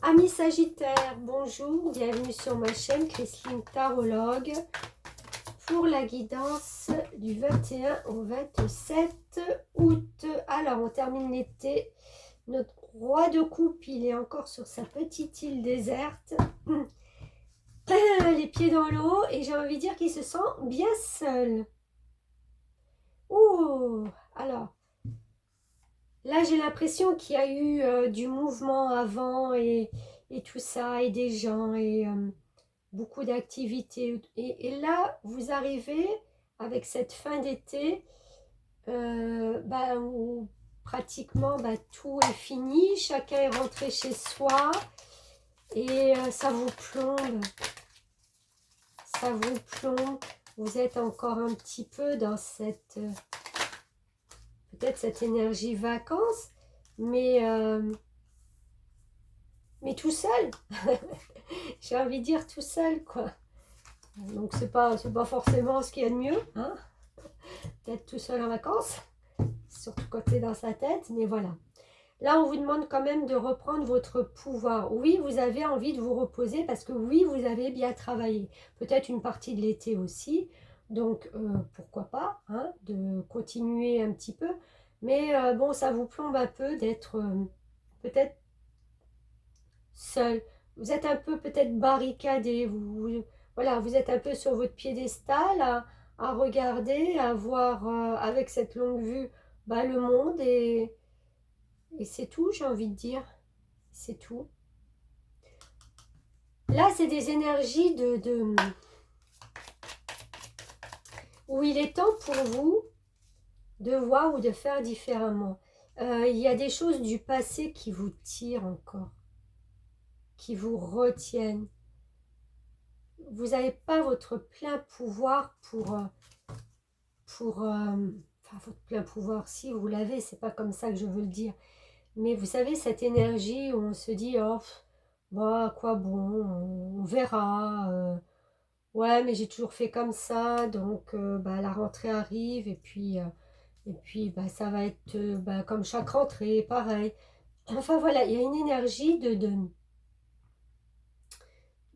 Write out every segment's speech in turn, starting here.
Amis Sagittaires, bonjour, bienvenue sur ma chaîne Christine Tarologue pour la guidance du 21 au 27 août. Alors, on termine l'été. Notre roi de coupe, il est encore sur sa petite île déserte, les pieds dans l'eau, et j'ai envie de dire qu'il se sent bien seul. Ouh, alors, là, j'ai l'impression qu'il y a eu du mouvement avant et tout ça, et des gens, et beaucoup d'activités. Et là, vous arrivez avec cette fin d'été où pratiquement tout est fini, chacun est rentré chez soi, et ça vous plombe. Ça vous plombe. Vous êtes encore un petit peu dans cette... peut-être cette énergie vacances, mais tout seul. J'ai envie de dire tout seul, quoi. Donc c'est pas forcément ce qu'il y a de mieux, hein, d'être tout seul en vacances, surtout quand c'est dans sa tête, mais voilà. Là, on vous demande quand même de reprendre votre pouvoir. Oui, vous avez envie de vous reposer parce que oui, vous avez bien travaillé. Peut-être une partie de l'été aussi, donc pourquoi pas, hein, de continuer un petit peu. Mais bon, ça vous plombe un peu d'être peut-être seul. Vous êtes un peu peut-être barricadé. Voilà, vous êtes un peu sur votre piédestal à regarder, à voir avec cette longue vue le monde et c'est tout, j'ai envie de dire. C'est tout. Là, c'est des énergies où il est temps pour vous de voir ou de faire différemment. Il y a des choses du passé qui vous tirent encore, qui vous retiennent. Vous n'avez pas votre plein pouvoir enfin, votre plein pouvoir, si vous l'avez, c'est pas comme ça que je veux le dire. Mais vous savez, cette énergie où on se dit, oh, quoi bon, on verra. Ouais, mais j'ai toujours fait comme ça, donc la rentrée arrive et puis ça va être comme chaque rentrée, pareil. Enfin voilà, il y a une énergie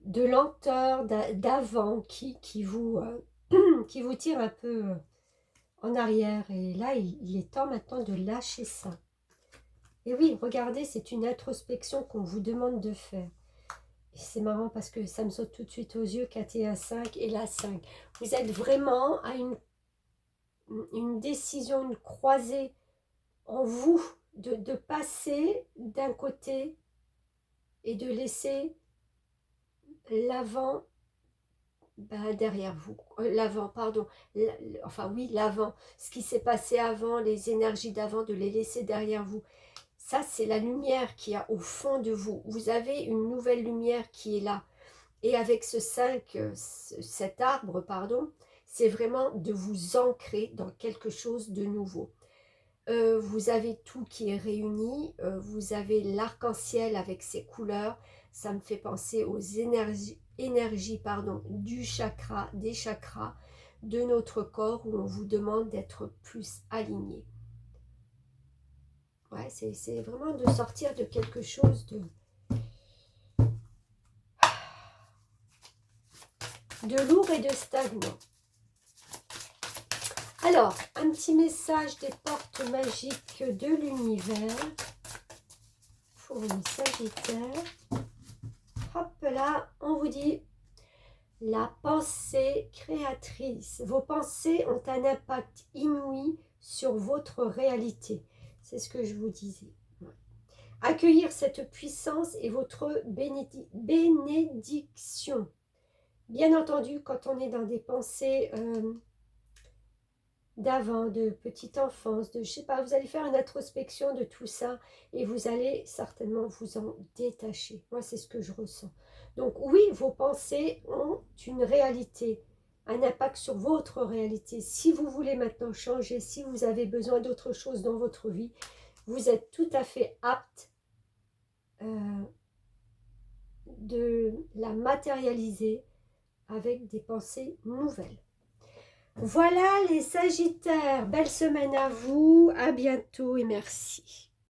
de lenteur, d'avant qui vous, qui vous tire un peu en arrière. Et là, il est temps maintenant de lâcher ça. Et oui, regardez, c'est une introspection qu'on vous demande de faire. Et c'est marrant parce que ça me saute tout de suite aux yeux, 4 et 1, 5 et la 5. Vous êtes vraiment à une décision, une croisée en vous de passer d'un côté et de laisser l'avant derrière vous. L'avant, pardon. Enfin oui, l'avant. Ce qui s'est passé avant, les énergies d'avant, de les laisser derrière vous. Ça, c'est la lumière qui a au fond de vous. Vous avez une nouvelle lumière qui est là. Et avec ce 5, cet arbre, pardon, c'est vraiment de vous ancrer dans quelque chose de nouveau. Vous avez tout qui est réuni, vous avez l'arc-en-ciel avec ses couleurs, ça me fait penser aux énergies pardon, du chakra, des chakras de notre corps où on vous demande d'être plus aligné. Ouais, c'est vraiment de sortir de quelque chose de lourd et de stagnant. Alors, un petit message des portes magiques de l'univers pour les Sagittaires. Hop là, on vous dit la pensée créatrice. Vos pensées ont un impact inouï sur votre réalité. C'est ce que je vous disais. Accueillir cette puissance est votre bénédiction. Bien entendu, quand on est dans des pensées d'avant, de petite enfance, de je sais pas, vous allez faire une introspection de tout ça et vous allez certainement vous en détacher. Moi, c'est ce que je ressens. Donc oui, vos pensées ont une réalité, un impact sur votre réalité. Si vous voulez maintenant changer, si vous avez besoin d'autre chose dans votre vie, vous êtes tout à fait apte de la matérialiser avec des pensées nouvelles. Voilà les Sagittaires, belle semaine à vous, à bientôt et merci.